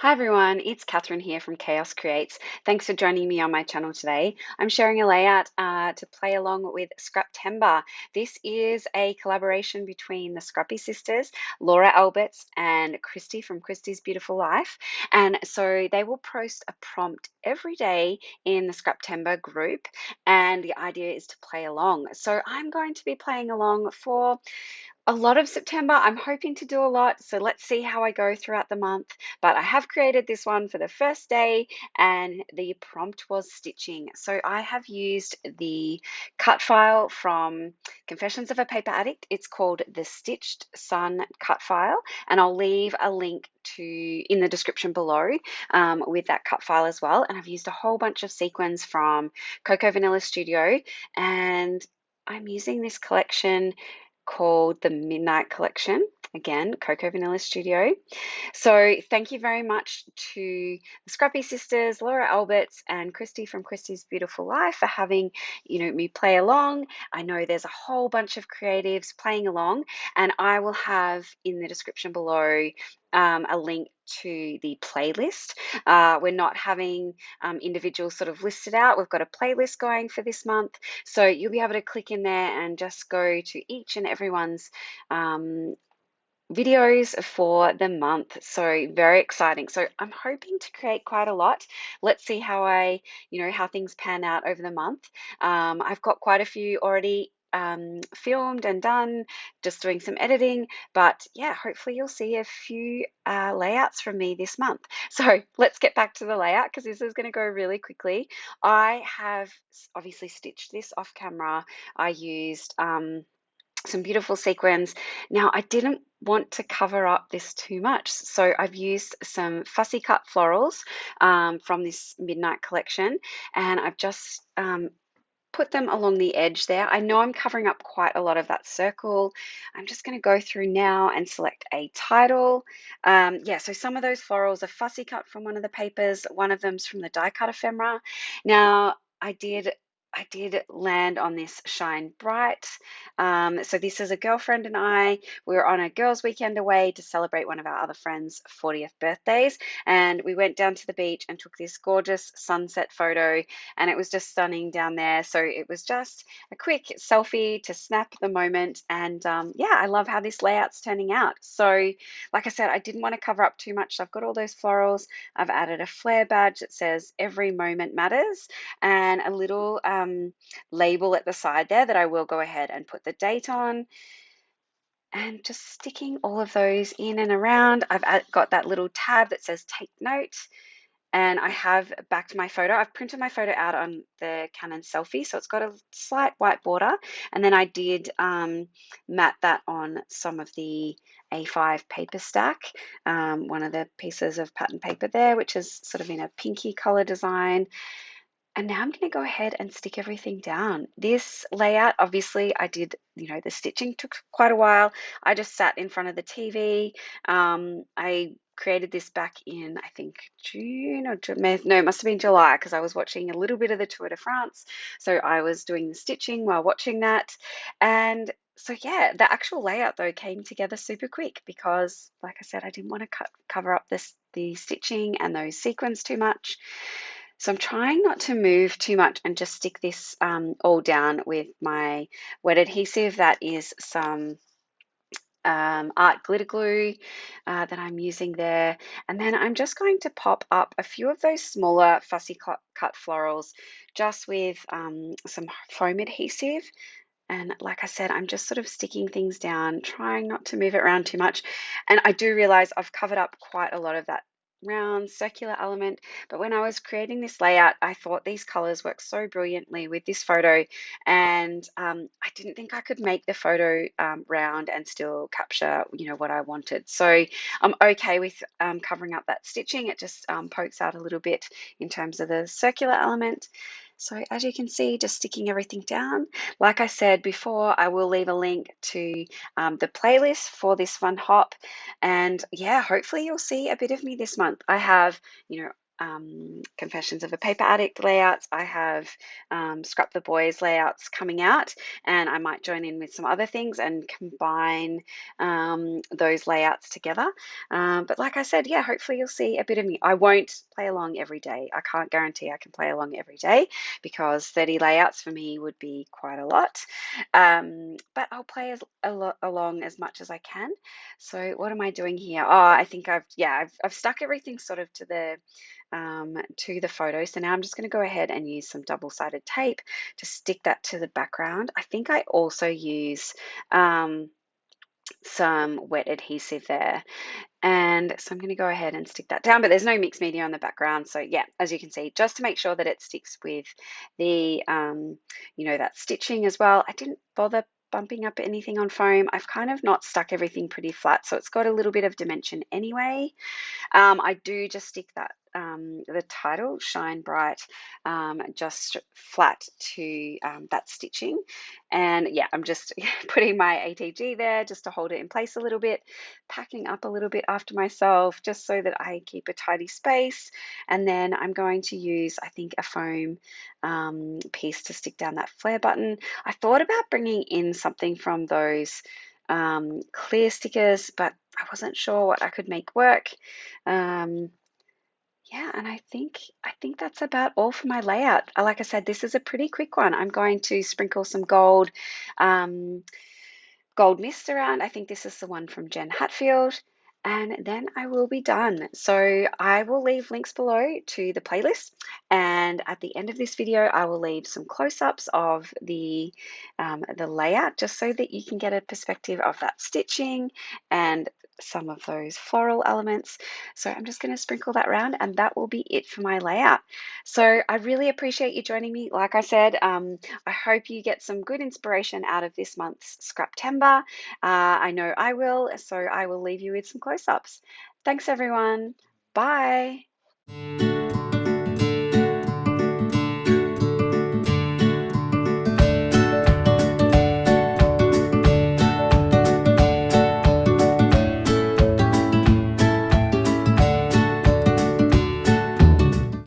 Hi everyone, it's Catherine here from Chaos Creates. Thanks for joining me on my channel today. I'm sharing a layout to play along with Scraptember. This is a collaboration between the Scrappy Sisters, Laura Alberts and Christy from Christy's Beautiful Life. And so they will post a prompt every day in the Scraptember group, and the idea is to play along. So I'm going to be playing along for a lot of September. I'm hoping to do a lot, so let's see how I go throughout the month. But I have created this one for the first day, and the prompt was stitching. So I have used the cut file from Confessions of a Paper Addict. It's called the Stitched Sun cut file, and I'll leave a link to in the description below with that cut file as well. And I've used a whole bunch of sequins from Cocoa Vanilla Studio, and I'm using this collection called the Midnight Collection. Again, Cocoa Vanilla Studio. So thank you very much to the Scrappy Sisters, Laura Alberts and Christy from Christy's Beautiful Life for having, me play along. I know there's a whole bunch of creatives playing along, and I will have in the description below a link to the playlist. We're not having individuals sort of listed out. We've got a playlist going for this month. So you'll be able to click in there and just go to each and everyone's videos for the month. So very exciting. So I'm hoping to create quite a lot. Let's see how things pan out over the month. I've got quite a few already filmed and done, just doing some editing, but yeah, hopefully you'll see a few layouts from me this month. So let's get back to the layout because this is going to go really quickly. I have obviously stitched this off camera. I used some beautiful sequins. Now, I didn't want to cover up this too much, so I've used some fussy cut florals from this Midnight collection, and I've just put them along the edge there. I know I'm covering up quite a lot of that circle. I'm just going to go through now and select a title. So some of those florals are fussy cut from one of the papers. One of them's from the die cut ephemera. Now, I did land on this Shine Bright. So this is a girlfriend and I. We were on a girls' weekend away to celebrate one of our other friends' 40th birthdays, and we went down to the beach and took this gorgeous sunset photo, and it was just stunning down there. So it was just a quick selfie to snap the moment, and I love how this layout's turning out. So like I said, I didn't want to cover up too much. So I've got all those florals. I've added a flare badge that says every moment matters, and a little label at the side there that I will go ahead and put the date on, and just sticking all of those in and around. I've got that little tab that says take note, and I have backed my photo. I've printed my photo out on the Canon selfie, so it's got a slight white border, and then I did matte that on some of the A5 paper stack, one of the pieces of pattern paper there, which is sort of in a pinky color design. And now I'm going to go ahead and stick everything down. This layout, obviously, I did, the stitching took quite a while. I just sat in front of the TV. I created this back in, I think, June or no, it must have been July because I was watching a little bit of the Tour de France. So I was doing the stitching while watching that. And so, yeah, the actual layout, though, came together super quick because, like I said, I didn't want to cover up the stitching and those sequins too much. So I'm trying not to move too much and just stick this all down with my wet adhesive. That is some art glitter glue that I'm using there. And then I'm just going to pop up a few of those smaller fussy cut florals just with some foam adhesive. And like I said, I'm just sort of sticking things down, trying not to move it around too much. And I do realize I've covered up quite a lot of that round circular element, but when I was creating this layout, I thought these colors work so brilliantly with this photo, and I didn't think I could make the photo round and still capture what I wanted. So I'm okay with covering up that stitching. It just pokes out a little bit in terms of the circular element. So as you can see, just sticking everything down. Like I said before, I will leave a link to the playlist for this fun hop. And yeah, hopefully you'll see a bit of me this month. I have, Confessions of a Paper Addict layouts. I have Scrap the Boys layouts coming out, and I might join in with some other things and combine those layouts together. But like I said, yeah, hopefully you'll see a bit of me. I won't play along every day. I can't guarantee I can play along every day because 30 layouts for me would be quite a lot. But I'll play along as much as I can. So what am I doing here? Oh, I think I've stuck everything sort of to the photo. So now I'm just going to go ahead and use some double-sided tape to stick that to the background. I think I also use some wet adhesive there. And so I'm going to go ahead and stick that down, but there's no mixed media on the background. So yeah, as you can see, just to make sure that it sticks with the, that stitching as well. I didn't bother bumping up anything on foam. I've kind of not stuck everything pretty flat, so it's got a little bit of dimension anyway. I do just stick that the title Shine Bright just flat to that stitching, and yeah, I'm just putting my ATG there just to hold it in place a little bit, packing up a little bit after myself just so that I keep a tidy space. And then I'm going to use, I think, a foam piece to stick down that flare button. I thought about bringing in something from those clear stickers, but I wasn't sure what I could make work. Yeah, and I think that's about all for my layout. Like I said, this is a pretty quick one. I'm going to sprinkle some um, gold mist around. I think this is the one from Jen Hatfield. And then I will be done. So I will leave links below to the playlist. And at the end of this video, I will leave some close-ups of the layout just so that you can get a perspective of that stitching and some of those floral elements. So I'm just going to sprinkle that around, and that will be it for my layout. So I really appreciate you joining me. Like I said, I hope you get some good inspiration out of this month's Scraptember. I know I will, so I will leave you with some close-ups. Thanks, everyone. Bye.